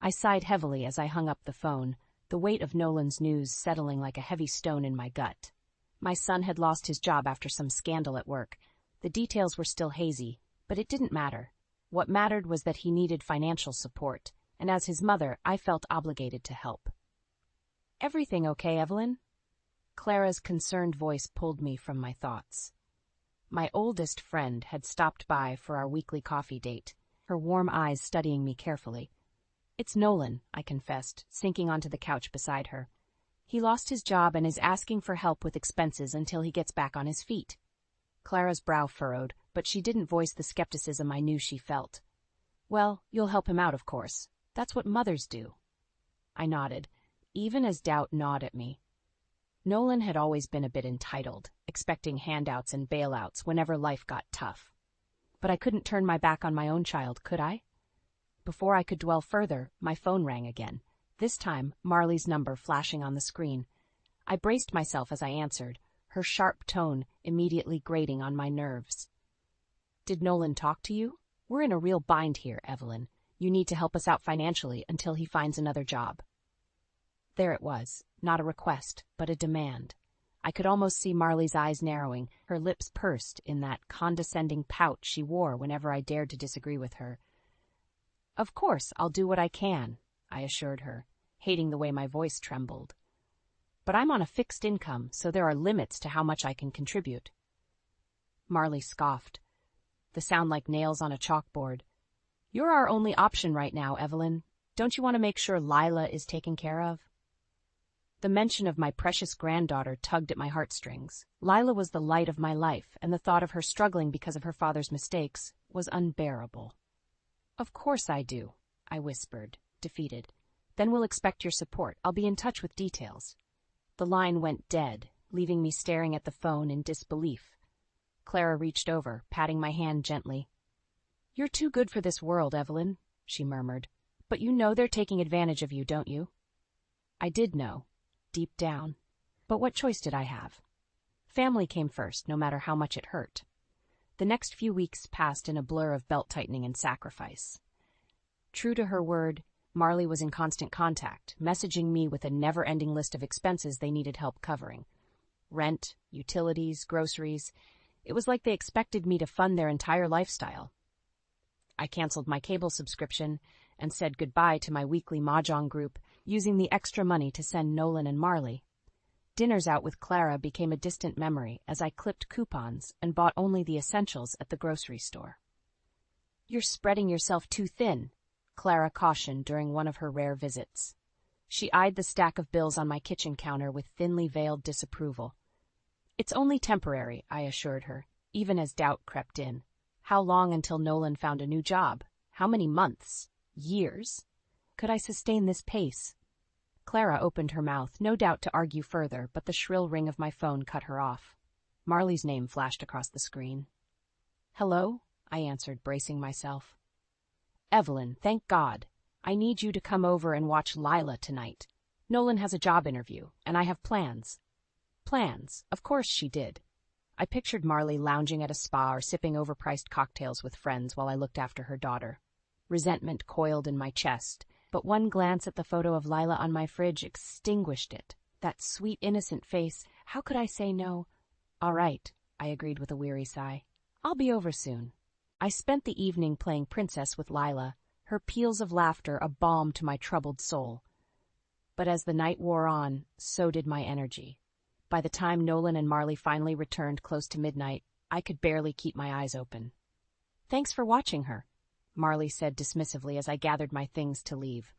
I sighed heavily as I hung up the phone, the weight of Nolan's news settling like a heavy stone in my gut. My son had lost his job after some scandal at work. The details were still hazy, but it didn't matter. What mattered was that he needed financial support, and as his mother, I felt obligated to help. "Everything okay, Evelyn?" Clara's concerned voice pulled me from my thoughts. My oldest friend had stopped by for our weekly coffee date, her warm eyes studying me carefully. "It's Nolan," I confessed, sinking onto the couch beside her. "He lost his job and is asking for help with expenses until he gets back on his feet." Clara's brow furrowed, but she didn't voice the skepticism I knew she felt. "Well, you'll help him out, of course. That's what mothers do." I nodded, even as doubt gnawed at me. Nolan had always been a bit entitled, expecting handouts and bailouts whenever life got tough. But I couldn't turn my back on my own child, could I? Before I could dwell further, my phone rang again, this time Marley's number flashing on the screen. I braced myself as I answered, her sharp tone immediately grating on my nerves. "Did Nolan talk to you? We're in a real bind here, Evelyn. You need to help us out financially until he finds another job." There it was, not a request, but a demand. I could almost see Marley's eyes narrowing, her lips pursed in that condescending pout she wore whenever I dared to disagree with her. "Of course, I'll do what I can," I assured her, hating the way my voice trembled. "But I'm on a fixed income, so there are limits to how much I can contribute." Marley scoffed, the sound like nails on a chalkboard. "You're our only option right now, Evelyn. Don't you want to make sure Lila is taken care of?" The mention of my precious granddaughter tugged at my heartstrings. Lila was the light of my life, and the thought of her struggling because of her father's mistakes was unbearable. "Of course I do," I whispered, defeated. "Then we'll expect your support. I'll be in touch with details." The line went dead, leaving me staring at the phone in disbelief. Clara reached over, patting my hand gently. "You're too good for this world, Evelyn," she murmured. "But you know they're taking advantage of you, don't you?" I did know, deep down. But what choice did I have? Family came first, no matter how much it hurt. The next few weeks passed in a blur of belt-tightening and sacrifice. True to her word, Marley was in constant contact, messaging me with a never-ending list of expenses they needed help covering. Rent, utilities, groceries. It was like they expected me to fund their entire lifestyle. I canceled my cable subscription and said goodbye to my weekly mahjong group, using the extra money to send Nolan and Marley. Dinners out with Clara became a distant memory as I clipped coupons and bought only the essentials at the grocery store. "You're spreading yourself too thin," Clara cautioned during one of her rare visits. She eyed the stack of bills on my kitchen counter with thinly veiled disapproval. "It's only temporary," I assured her, even as doubt crept in. How long until Nolan found a new job? How many months? Years? Could I sustain this pace? Clara opened her mouth, no doubt to argue further, but the shrill ring of my phone cut her off. Marley's name flashed across the screen. "Hello?" I answered, bracing myself. "Evelyn, thank God. I need you to come over and watch Lila tonight. Nolan has a job interview, and I have plans." Plans? Of course she did. I pictured Marley lounging at a spa or sipping overpriced cocktails with friends while I looked after her daughter. Resentment coiled in my chest, but one glance at the photo of Lila on my fridge extinguished it. That sweet, innocent face, how could I say no? "All right," I agreed with a weary sigh. "I'll be over soon." I spent the evening playing princess with Lila, her peals of laughter a balm to my troubled soul. But as the night wore on, so did my energy. By the time Nolan and Marley finally returned close to midnight, I could barely keep my eyes open. "Thanks for watching her," Marley said dismissively as I gathered my things to leave.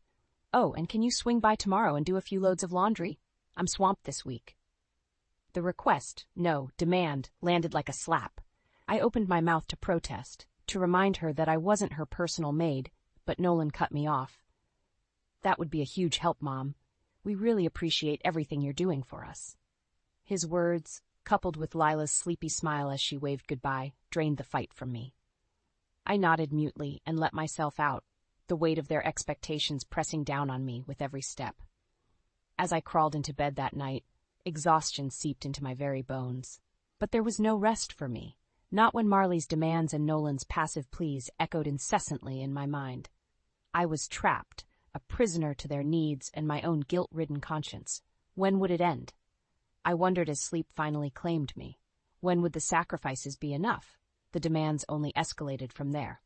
"Oh, and can you swing by tomorrow and do a few loads of laundry? I'm swamped this week." The request, no, demand, landed like a slap. I opened my mouth to protest, to remind her that I wasn't her personal maid, but Nolan cut me off. "That would be a huge help, Mom. We really appreciate everything you're doing for us." His words, coupled with Lila's sleepy smile as she waved goodbye, drained the fight from me. I nodded mutely and let myself out, the weight of their expectations pressing down on me with every step. As I crawled into bed that night, exhaustion seeped into my very bones. But there was no rest for me, not when Marley's demands and Nolan's passive pleas echoed incessantly in my mind. I was trapped, a prisoner to their needs and my own guilt-ridden conscience. When would it end? I wondered as sleep finally claimed me. When would the sacrifices be enough? The demands only escalated from there.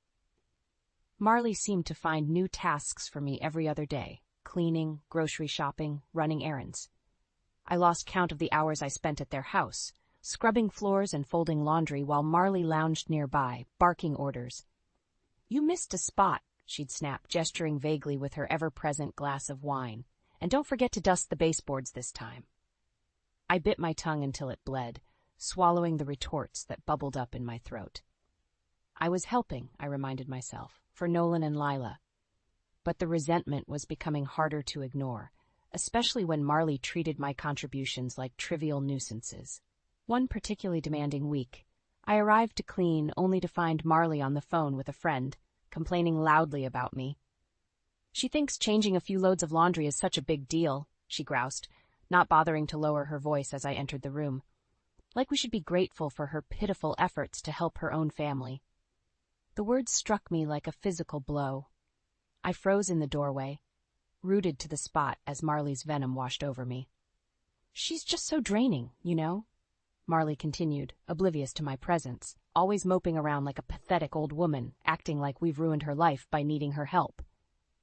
Marley seemed to find new tasks for me every other day: cleaning, grocery shopping, running errands. I lost count of the hours I spent at their house, scrubbing floors and folding laundry while Marley lounged nearby, barking orders. "You missed a spot," she'd snap, gesturing vaguely with her ever-present glass of wine. "And don't forget to dust the baseboards this time." I bit my tongue until it bled, swallowing the retorts that bubbled up in my throat. I was helping, I reminded myself, for Nolan and Lila. But the resentment was becoming harder to ignore, especially when Marley treated my contributions like trivial nuisances. One particularly demanding week, I arrived to clean only to find Marley on the phone with a friend, complaining loudly about me. "She thinks changing a few loads of laundry is such a big deal," she groused, not bothering to lower her voice as I entered the room. "Like we should be grateful for her pitiful efforts to help her own family." The words struck me like a physical blow. I froze in the doorway, rooted to the spot as Marley's venom washed over me. "She's just so draining, you know," Marley continued, oblivious to my presence, always moping around like a pathetic old woman, acting like we've ruined her life by needing her help.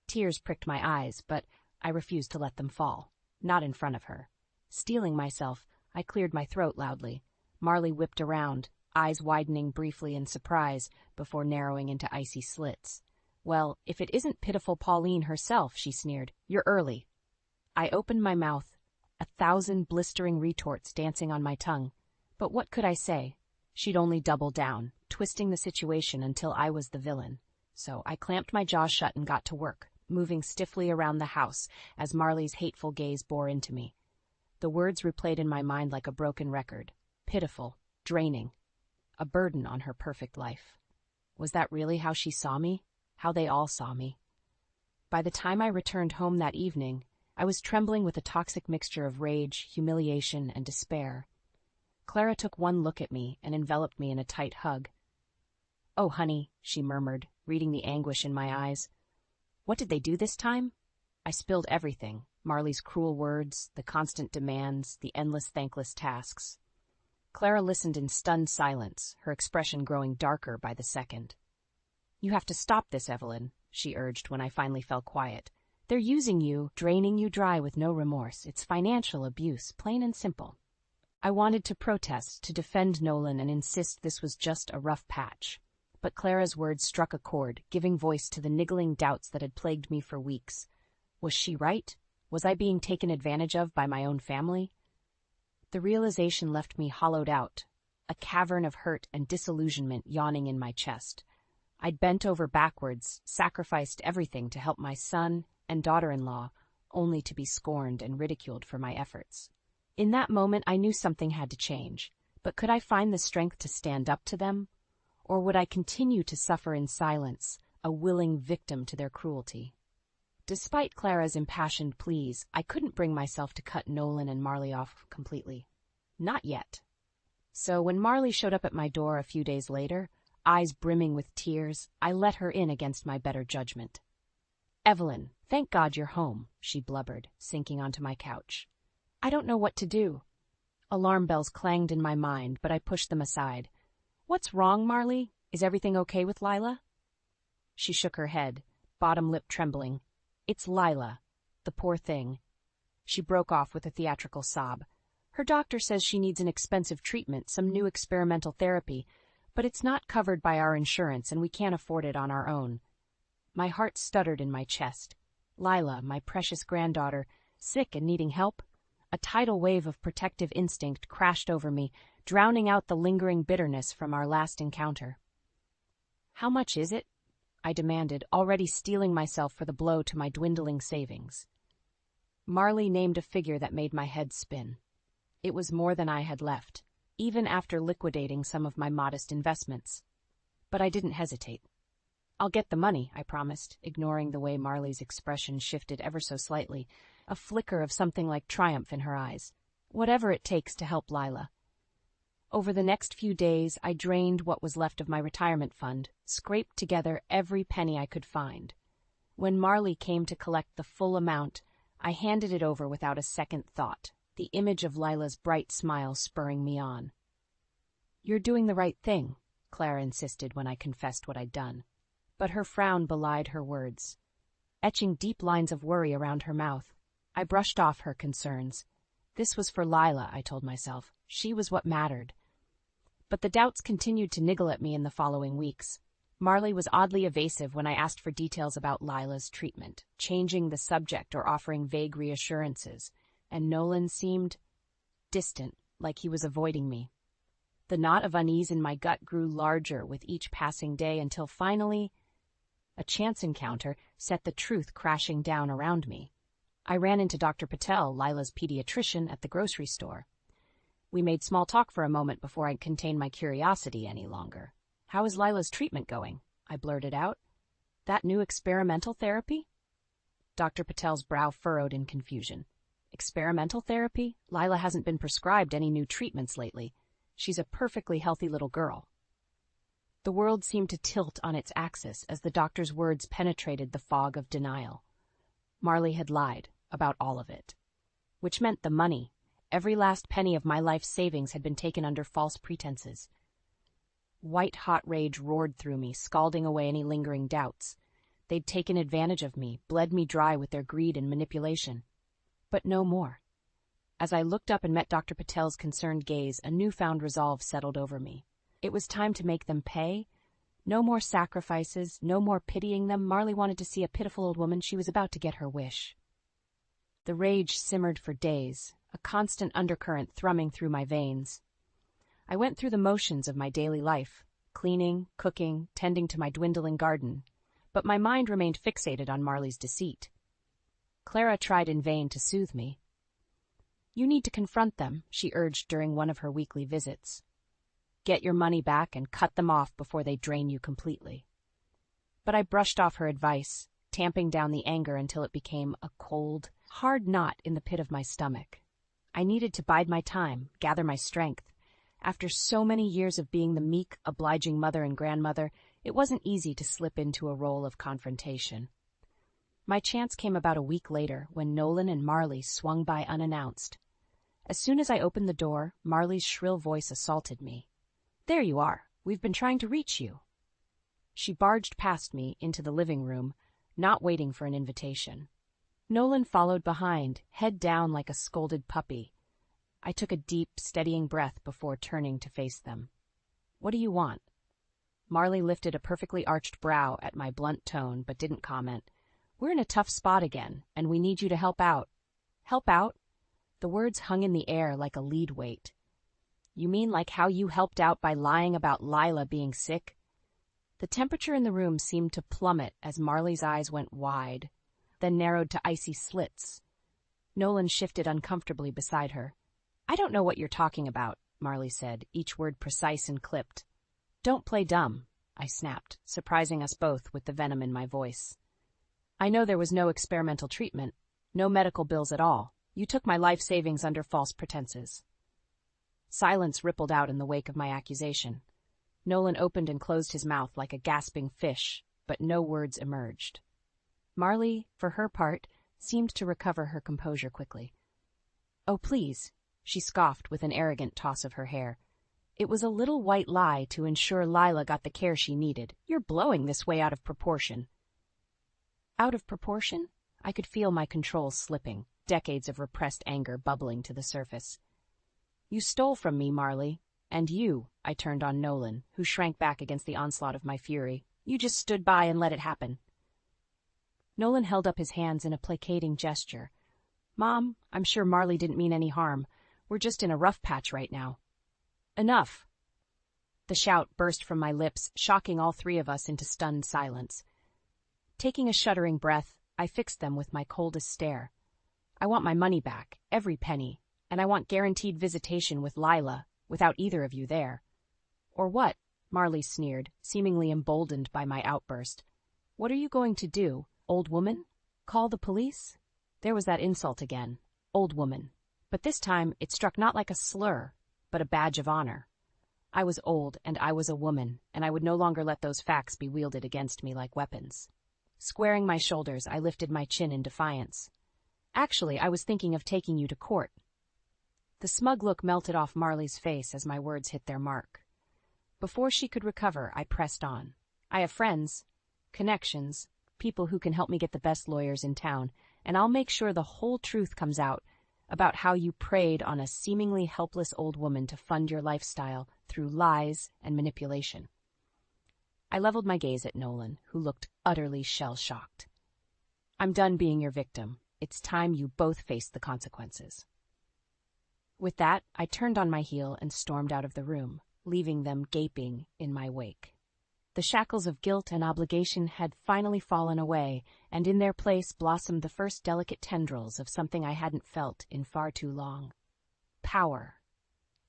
Tears pricked my eyes, but I refused to let them fall, not in front of her. Steeling myself, I cleared my throat loudly. Marley whipped around, eyes widening briefly in surprise before narrowing into icy slits. "Well, if it isn't pitiful Pauline herself," she sneered. "You're early." I opened my mouth, 1,000 blistering retorts dancing on my tongue. But what could I say? She'd only double down, twisting the situation until I was the villain. So I clamped my jaw shut and got to work, moving stiffly around the house as Marley's hateful gaze bore into me. The words replayed in my mind like a broken record. Pitiful, draining, a burden on her perfect life. Was that really how she saw me? How they all saw me? By the time I returned home that evening, I was trembling with a toxic mixture of rage, humiliation, and despair. Clara took one look at me and enveloped me in a tight hug. "Oh, honey," she murmured, reading the anguish in my eyes. "What did they do this time?" I spilled everything: Marley's cruel words, the constant demands, the endless thankless tasks. Clara listened in stunned silence, her expression growing darker by the second. "You have to stop this, Evelyn," she urged when I finally fell quiet. "They're using you, draining you dry with no remorse. It's financial abuse, plain and simple." I wanted to protest, to defend Nolan and insist this was just a rough patch. But Clara's words struck a chord, giving voice to the niggling doubts that had plagued me for weeks. Was she right? Was I being taken advantage of by my own family? The realization left me hollowed out, a cavern of hurt and disillusionment yawning in my chest. I'd bent over backwards, sacrificed everything to help my son and daughter-in-law, only to be scorned and ridiculed for my efforts. In that moment, I knew something had to change, but could I find the strength to stand up to them? Or would I continue to suffer in silence, a willing victim to their cruelty? Despite Clara's impassioned pleas, I couldn't bring myself to cut Nolan and Marley off completely. Not yet. So when Marley showed up at my door a few days later, eyes brimming with tears, I let her in against my better judgment. "Evelyn, thank God you're home," she blubbered, sinking onto my couch. "I don't know what to do." Alarm bells clanged in my mind, but I pushed them aside. "What's wrong, Marley? Is everything okay with Lila?" She shook her head, bottom lip trembling. "It's Lila, the poor thing." She broke off with a theatrical sob. "Her doctor says she needs an expensive treatment, some new experimental therapy, but it's not covered by our insurance and we can't afford it on our own." My heart stuttered in my chest. Lila, my precious granddaughter, sick and needing help? A tidal wave of protective instinct crashed over me, drowning out the lingering bitterness from our last encounter. "How much is it?" I demanded, already steeling myself for the blow to my dwindling savings. Marley named a figure that made my head spin. It was more than I had left, even after liquidating some of my modest investments. But I didn't hesitate. "I'll get the money," I promised, ignoring the way Marley's expression shifted ever so slightly, a flicker of something like triumph in her eyes. "Whatever it takes to help Lila." Over the next few days, I drained what was left of my retirement fund, scraped together every penny I could find. When Marley came to collect the full amount, I handed it over without a second thought, the image of Lila's bright smile spurring me on. "You're doing the right thing," Clara insisted when I confessed what I'd done. But her frown belied her words, etching deep lines of worry around her mouth. I brushed off her concerns. This was for Lila, I told myself. She was what mattered. But the doubts continued to niggle at me in the following weeks. Marley was oddly evasive when I asked for details about Lila's treatment, changing the subject or offering vague reassurances, and Nolan seemed distant, like he was avoiding me. The knot of unease in my gut grew larger with each passing day until finally, a chance encounter set the truth crashing down around me. I ran into Dr. Patel, Lila's pediatrician, at the grocery store. We made small talk for a moment before I contained my curiosity any longer. "How is Lila's treatment going?" I blurted out. "That new experimental therapy?" Dr. Patel's brow furrowed in confusion. "Experimental therapy? Lila hasn't been prescribed any new treatments lately. She's a perfectly healthy little girl." The world seemed to tilt on its axis as the doctor's words penetrated the fog of denial. Marley had lied about all of it. Which meant the money, every last penny of my life's savings, had been taken under false pretenses. White-hot rage roared through me, scalding away any lingering doubts. They'd taken advantage of me, bled me dry with their greed and manipulation. But no more. As I looked up and met Dr. Patel's concerned gaze, a newfound resolve settled over me. It was time to make them pay. No more sacrifices, no more pitying them. Marley wanted to see a pitiful old woman. She was about to get her wish. The rage simmered for days, a constant undercurrent thrumming through my veins. I went through the motions of my daily life, cleaning, cooking, tending to my dwindling garden, but my mind remained fixated on Marley's deceit. Clara tried in vain to soothe me. "You need to confront them," she urged during one of her weekly visits. "Get your money back and cut them off before they drain you completely." But I brushed off her advice, tamping down the anger until it became a cold, hard knot in the pit of my stomach. I needed to bide my time, gather my strength. After so many years of being the meek, obliging mother and grandmother, it wasn't easy to slip into a role of confrontation. My chance came about a week later, when Nolan and Marley swung by unannounced. As soon as I opened the door, Marley's shrill voice assaulted me. "There you are. We've been trying to reach you." She barged past me into the living room, not waiting for an invitation. Nolan followed behind, head down like a scolded puppy. I took a deep, steadying breath before turning to face them. "What do you want?" Marley lifted a perfectly arched brow at my blunt tone, but didn't comment. "We're in a tough spot again, and we need you to help out." "Help out?" The words hung in the air like a lead weight. "You mean like how you helped out by lying about Lila being sick?" The temperature in the room seemed to plummet as Marley's eyes went wide, then narrowed to icy slits. Nolan shifted uncomfortably beside her. "I don't know what you're talking about," Marley said, each word precise and clipped. "Don't play dumb," I snapped, surprising us both with the venom in my voice. "I know there was no experimental treatment, no medical bills at all. You took my life savings under false pretenses." Silence rippled out in the wake of my accusation. Nolan opened and closed his mouth like a gasping fish, but no words emerged. Marley, for her part, seemed to recover her composure quickly. "Oh, please," she scoffed with an arrogant toss of her hair. "It was a little white lie to ensure Lila got the care she needed. You're blowing this way out of proportion." Out of proportion? I could feel my control slipping, decades of repressed anger bubbling to the surface. "You stole from me, Marley. And you," I turned on Nolan, who shrank back against the onslaught of my fury. "You just stood by and let it happen." Nolan held up his hands in a placating gesture. "Mom, I'm sure Marley didn't mean any harm. We're just in a rough patch right now." "Enough!" The shout burst from my lips, shocking all three of us into stunned silence. Taking a shuddering breath, I fixed them with my coldest stare. "I want my money back, every penny, and I want guaranteed visitation with Lila, without either of you there." "Or what?" Marley sneered, seemingly emboldened by my outburst. "What are you going to do, old woman? Call the police?" There was that insult again, old woman. But this time it struck not like a slur, but a badge of honor. I was old and I was a woman, and I would no longer let those facts be wielded against me like weapons. Squaring my shoulders, I lifted my chin in defiance. Actually, I was thinking of taking you to court. The smug look melted off Marley's face as my words hit their mark. Before she could recover, I pressed on. I have friends, connections, people who can help me get the best lawyers in town, and I'll make sure the whole truth comes out about how you preyed on a seemingly helpless old woman to fund your lifestyle through lies and manipulation. I leveled my gaze at Nolan, who looked utterly shell-shocked. I'm done being your victim. It's time you both face the consequences. With that, I turned on my heel and stormed out of the room, leaving them gaping in my wake. The shackles of guilt and obligation had finally fallen away, and in their place blossomed the first delicate tendrils of something I hadn't felt in far too long. Power.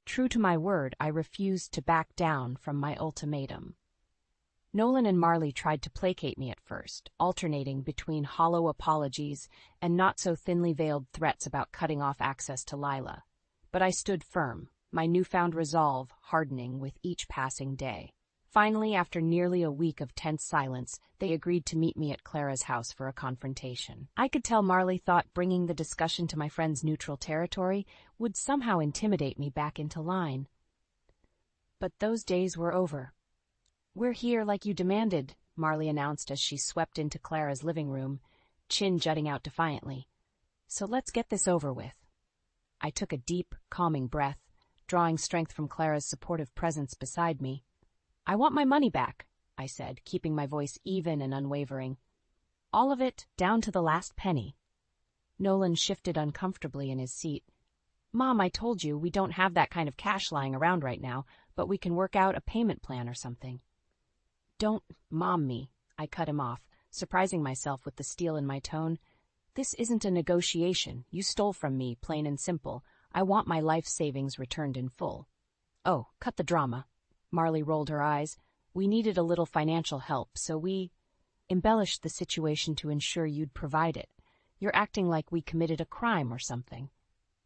True to my word, I refused to back down from my ultimatum. Nolan and Marley tried to placate me at first, alternating between hollow apologies and not-so-thinly veiled threats about cutting off access to Lila. But I stood firm, my newfound resolve hardening with each passing day. Finally, after nearly a week of tense silence, they agreed to meet me at Clara's house for a confrontation. I could tell Marley thought bringing the discussion to my friend's neutral territory would somehow intimidate me back into line. But those days were over. "We're here like you demanded," Marley announced as she swept into Clara's living room, chin jutting out defiantly. "So let's get this over with." I took a deep, calming breath, drawing strength from Clara's supportive presence beside me. "I want my money back," I said, keeping my voice even and unwavering. "All of it, down to the last penny." Nolan shifted uncomfortably in his seat. "Mom, I told you we don't have that kind of cash lying around right now, but we can work out a payment plan or something." "Don't mom me," I cut him off, surprising myself with the steel in my tone. "This isn't a negotiation. You stole from me, plain and simple. I want my life savings returned in full." "Oh, cut the drama." Marley rolled her eyes. "We needed a little financial help, so we embellished the situation to ensure you'd provide it. You're acting like we committed a crime or something."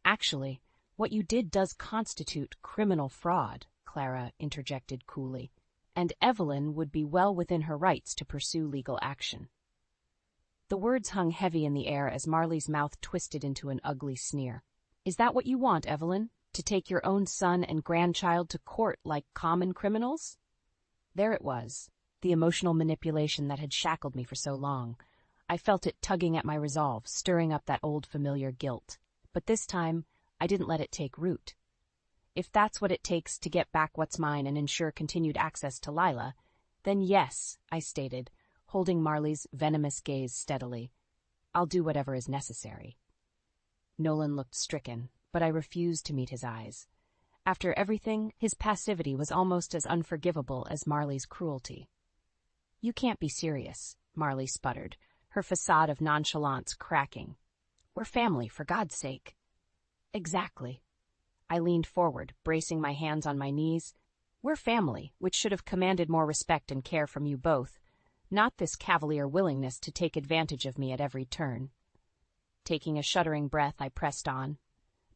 "Actually, what you did does constitute criminal fraud," Clara interjected coolly, "and Evelyn would be well within her rights to pursue legal action." The words hung heavy in the air as Marley's mouth twisted into an ugly sneer. "Is that what you want, Evelyn? To take your own son and grandchild to court like common criminals?" There it was, the emotional manipulation that had shackled me for so long. I felt it tugging at my resolve, stirring up that old familiar guilt. But this time, I didn't let it take root. If that's what it takes to get back what's mine and ensure continued access to Lila, then yes, I stated, holding Marley's venomous gaze steadily. "I'll do whatever is necessary." Nolan looked stricken, but I refused to meet his eyes. After everything, his passivity was almost as unforgivable as Marley's cruelty. "You can't be serious," Marley sputtered, her facade of nonchalance cracking. "We're family, for God's sake." "Exactly." I leaned forward, bracing my hands on my knees. "We're family, which should have commanded more respect and care from you both, not this cavalier willingness to take advantage of me at every turn." Taking a shuddering breath, I pressed on.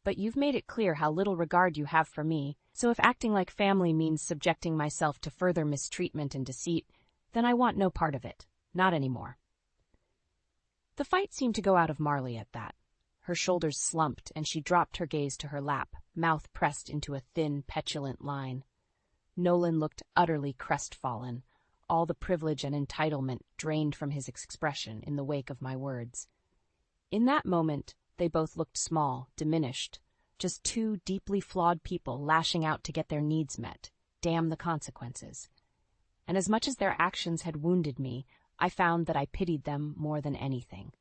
"But you've made it clear how little regard you have for me, so if acting like family means subjecting myself to further mistreatment and deceit, then I want no part of it. Not anymore." The fight seemed to go out of Marley at that. Her shoulders slumped, and she dropped her gaze to her lap, mouth pressed into a thin, petulant line. Nolan looked utterly crestfallen, all the privilege and entitlement drained from his expression in the wake of my words. In that moment, they both looked small, diminished, just two deeply flawed people lashing out to get their needs met. Damn the consequences. And as much as their actions had wounded me, I found that I pitied them more than anything.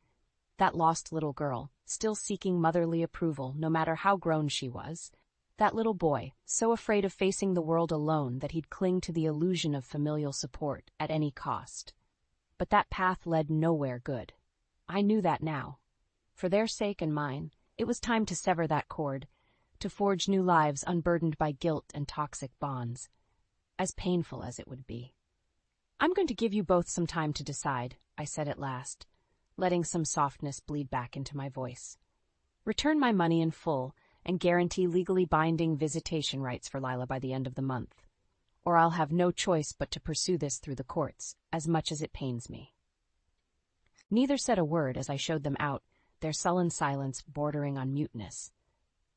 That lost little girl, still seeking motherly approval no matter how grown she was. That little boy, so afraid of facing the world alone that he'd cling to the illusion of familial support at any cost. But that path led nowhere good. I knew that now. For their sake and mine, it was time to sever that cord, to forge new lives unburdened by guilt and toxic bonds, as painful as it would be. "I'm going to give you both some time to decide," I said at last, letting some softness bleed back into my voice. "Return my money in full and guarantee legally binding visitation rights for Lila by the end of the month, or I'll have no choice but to pursue this through the courts, as much as it pains me." Neither said a word as I showed them out, their sullen silence bordering on muteness.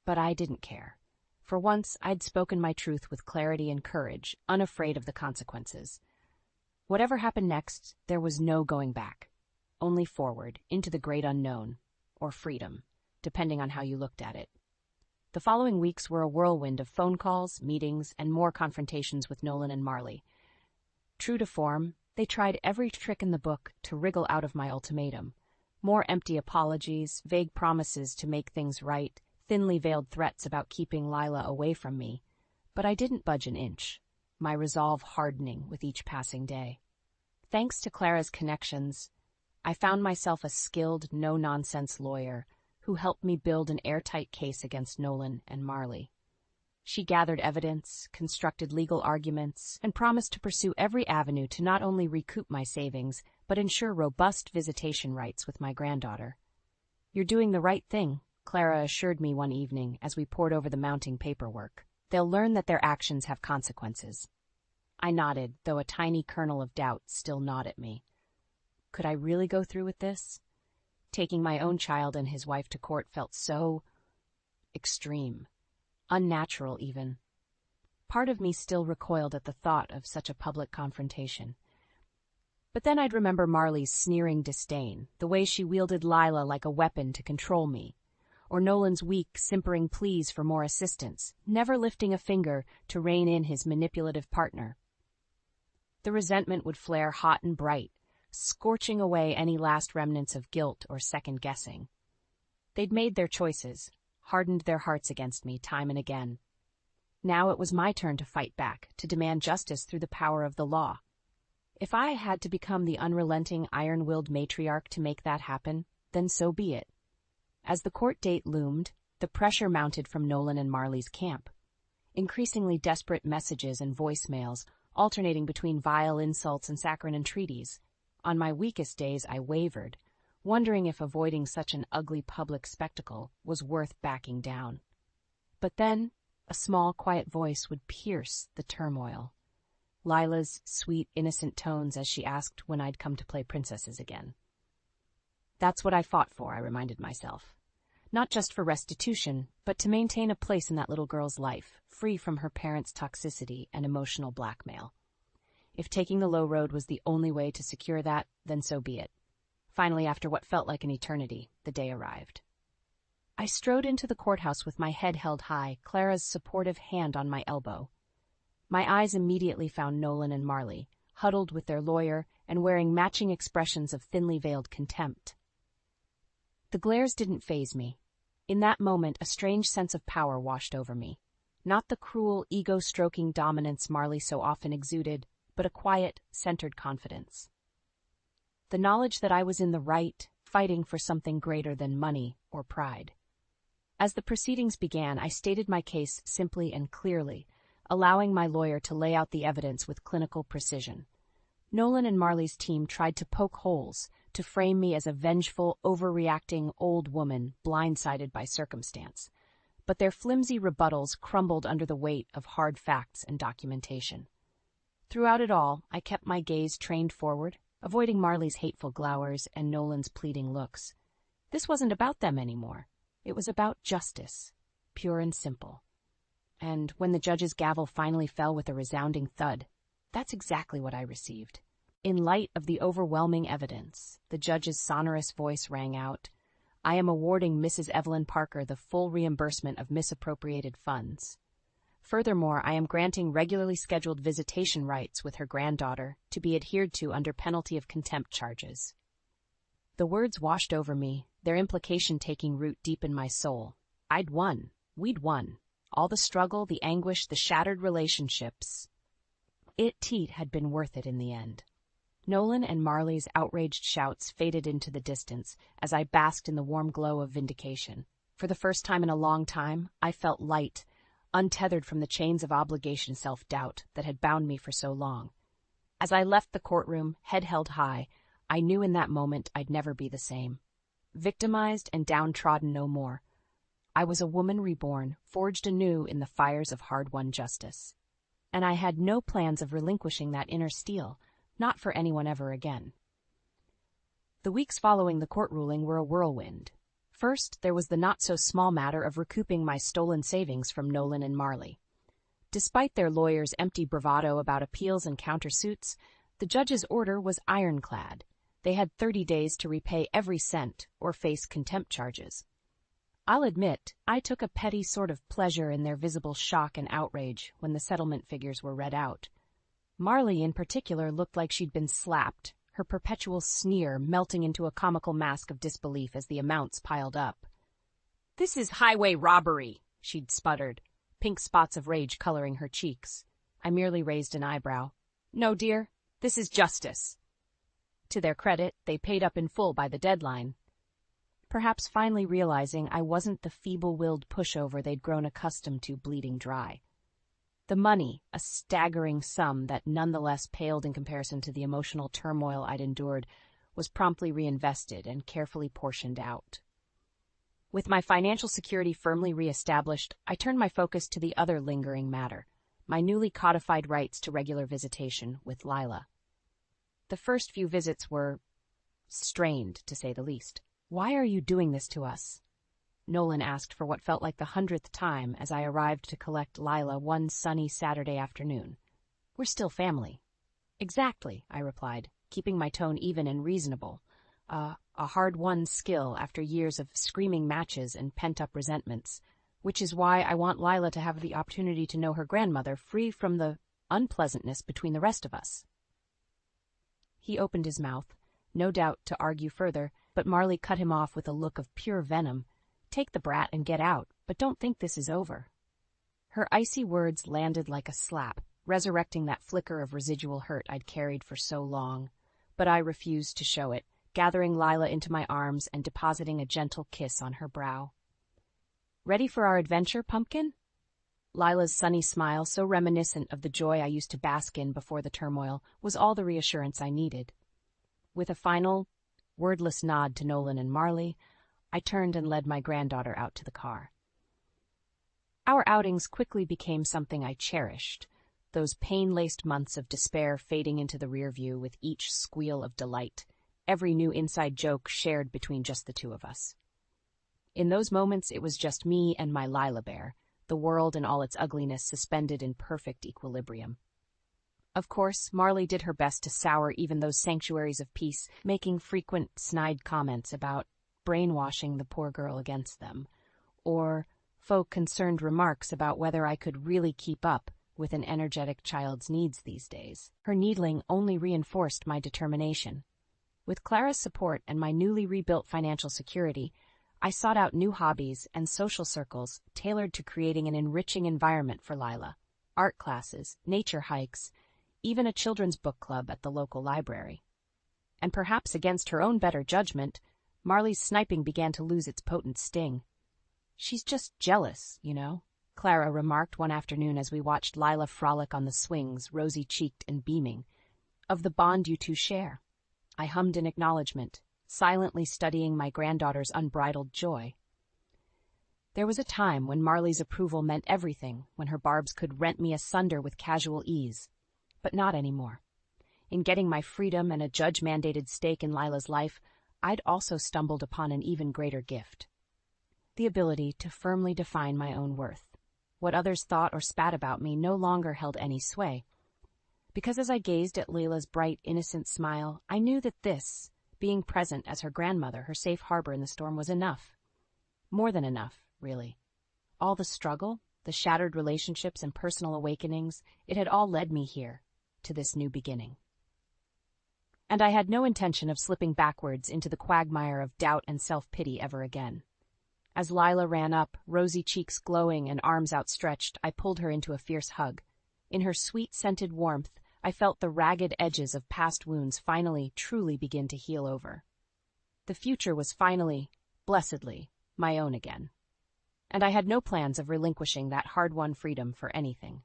But I didn't care. For once, I'd spoken my truth with clarity and courage, unafraid of the consequences. Whatever happened next, there was no going back. Only forward, into the great unknown, or freedom, depending on how you looked at it. The following weeks were a whirlwind of phone calls, meetings, and more confrontations with Nolan and Marley. True to form, they tried every trick in the book to wriggle out of my ultimatum. More empty apologies, vague promises to make things right, thinly veiled threats about keeping Lila away from me. But I didn't budge an inch, my resolve hardening with each passing day. Thanks to Clara's connections, I found myself a skilled, no-nonsense lawyer who helped me build an airtight case against Nolan and Marley. She gathered evidence, constructed legal arguments, and promised to pursue every avenue to not only recoup my savings, but ensure robust visitation rights with my granddaughter. "You're doing the right thing," Clara assured me one evening as we pored over the mounting paperwork. "They'll learn that their actions have consequences." I nodded, though a tiny kernel of doubt still gnawed at me. Could I really go through with this? Taking my own child and his wife to court felt so extreme. Unnatural, even. Part of me still recoiled at the thought of such a public confrontation. But then I'd remember Marley's sneering disdain, the way she wielded Lila like a weapon to control me, or Nolan's weak, simpering pleas for more assistance, never lifting a finger to rein in his manipulative partner. The resentment would flare hot and bright, scorching away any last remnants of guilt or second-guessing. They'd made their choices, hardened their hearts against me time and again. Now it was my turn to fight back, to demand justice through the power of the law. If I had to become the unrelenting, iron-willed matriarch to make that happen, then so be it. As the court date loomed, the pressure mounted from Nolan and Marley's camp. Increasingly desperate messages and voicemails, alternating between vile insults and saccharine entreaties. On my weakest days I wavered, wondering if avoiding such an ugly public spectacle was worth backing down. But then, a small, quiet voice would pierce the turmoil. Lila's sweet, innocent tones as she asked when I'd come to play princesses again. That's what I fought for, I reminded myself. Not just for restitution, but to maintain a place in that little girl's life, free from her parents' toxicity and emotional blackmail. If taking the low road was the only way to secure that, then so be it. Finally, after what felt like an eternity, the day arrived. I strode into the courthouse with my head held high, Clara's supportive hand on my elbow. My eyes immediately found Nolan and Marley, huddled with their lawyer and wearing matching expressions of thinly veiled contempt. The glares didn't faze me. In that moment, a strange sense of power washed over me. Not the cruel, ego-stroking dominance Marley so often exuded, but a quiet, centered confidence. The knowledge that I was in the right, fighting for something greater than money or pride. As the proceedings began, I stated my case simply and clearly, allowing my lawyer to lay out the evidence with clinical precision. Nolan and Marley's team tried to poke holes, to frame me as a vengeful, overreacting old woman blindsided by circumstance. But their flimsy rebuttals crumbled under the weight of hard facts and documentation. Throughout it all, I kept my gaze trained forward, avoiding Marley's hateful glowers and Nolan's pleading looks. This wasn't about them anymore. It was about justice, pure and simple. And when the judge's gavel finally fell with a resounding thud, that's exactly what I received. In light of the overwhelming evidence, the judge's sonorous voice rang out, "I am awarding Mrs. Evelyn Parker the full reimbursement of misappropriated funds. Furthermore, I am granting regularly scheduled visitation rights with her granddaughter to be adhered to under penalty of contempt charges." The words washed over me, their implication taking root deep in my soul. I'd won. We'd won. All the struggle, the anguish, the shattered relationships. It had been worth it in the end. Nolan and Marley's outraged shouts faded into the distance as I basked in the warm glow of vindication. For the first time in a long time, I felt light, untethered from the chains of obligation self-doubt that had bound me for so long. As I left the courtroom, head held high, I knew in that moment I'd never be the same. Victimized and downtrodden no more. I was a woman reborn, forged anew in the fires of hard-won justice. And I had no plans of relinquishing that inner steel, not for anyone ever again. The weeks following the court ruling were a whirlwind. First, there was the not-so-small matter of recouping my stolen savings from Nolan and Marley. Despite their lawyers' empty bravado about appeals and countersuits, the judge's order was ironclad. They had 30 days to repay every cent or face contempt charges. I'll admit, I took a petty sort of pleasure in their visible shock and outrage when the settlement figures were read out. Marley, in particular, looked like she'd been slapped, her perpetual sneer melting into a comical mask of disbelief as the amounts piled up. "This is highway robbery," she'd sputtered, pink spots of rage coloring her cheeks. I merely raised an eyebrow. "No, dear, this is justice." To their credit, they paid up in full by the deadline, perhaps finally realizing I wasn't the feeble-willed pushover they'd grown accustomed to bleeding dry. The money, a staggering sum that nonetheless paled in comparison to the emotional turmoil I'd endured, was promptly reinvested and carefully portioned out. With my financial security firmly reestablished, I turned my focus to the other lingering matter, my newly codified rights to regular visitation with Lila. The first few visits were strained, to say the least. "Why are you doing this to us?" Nolan asked for what felt like the 100th time as I arrived to collect Lila one sunny Saturday afternoon. "We're still family." "Exactly," I replied, keeping my tone even and reasonable, a hard-won skill after years of screaming matches and pent-up resentments, which is why I want Lila to have the opportunity to know her grandmother free from the unpleasantness between the rest of us. He opened his mouth, no doubt to argue further, but Marley cut him off with a look of pure venom. "Take the brat and get out, but don't think this is over." Her icy words landed like a slap, resurrecting that flicker of residual hurt I'd carried for so long. But I refused to show it, gathering Lila into my arms and depositing a gentle kiss on her brow. "Ready for our adventure, Pumpkin?" Lila's sunny smile, so reminiscent of the joy I used to bask in before the turmoil, was all the reassurance I needed. With a final, wordless nod to Nolan and Marley, I turned and led my granddaughter out to the car. Our outings quickly became something I cherished, those pain-laced months of despair fading into the rear view with each squeal of delight, every new inside joke shared between just the two of us. In those moments, it was just me and my Lila bear, the world and all its ugliness suspended in perfect equilibrium. Of course, Marley did her best to sour even those sanctuaries of peace, making frequent snide comments about brainwashing the poor girl against them, or folk-concerned remarks about whether I could really keep up with an energetic child's needs these days. Her needling only reinforced my determination. With Clara's support and my newly rebuilt financial security, I sought out new hobbies and social circles tailored to creating an enriching environment for Lila, art classes, nature hikes, even a children's book club at the local library. And perhaps against her own better judgment, Marley's sniping began to lose its potent sting. "She's just jealous, you know," Clara remarked one afternoon as we watched Lila frolic on the swings, rosy-cheeked and beaming, "of the bond you two share." I hummed in acknowledgement, silently studying my granddaughter's unbridled joy. There was a time when Marley's approval meant everything, when her barbs could rent me asunder with casual ease. But not anymore. In getting my freedom and a judge-mandated stake in Lila's life, I'd also stumbled upon an even greater gift. The ability to firmly define my own worth. What others thought or spat about me no longer held any sway. Because as I gazed at Lila's bright, innocent smile, I knew that this, being present as her grandmother, her safe harbor in the storm, was enough. More than enough, really. All the struggle, the shattered relationships and personal awakenings, it had all led me here, to this new beginning. And I had no intention of slipping backwards into the quagmire of doubt and self-pity ever again. As Lila ran up, rosy cheeks glowing and arms outstretched, I pulled her into a fierce hug. In her sweet, scented warmth, I felt the ragged edges of past wounds finally, truly begin to heal over. The future was finally, blessedly, my own again. And I had no plans of relinquishing that hard-won freedom for anything.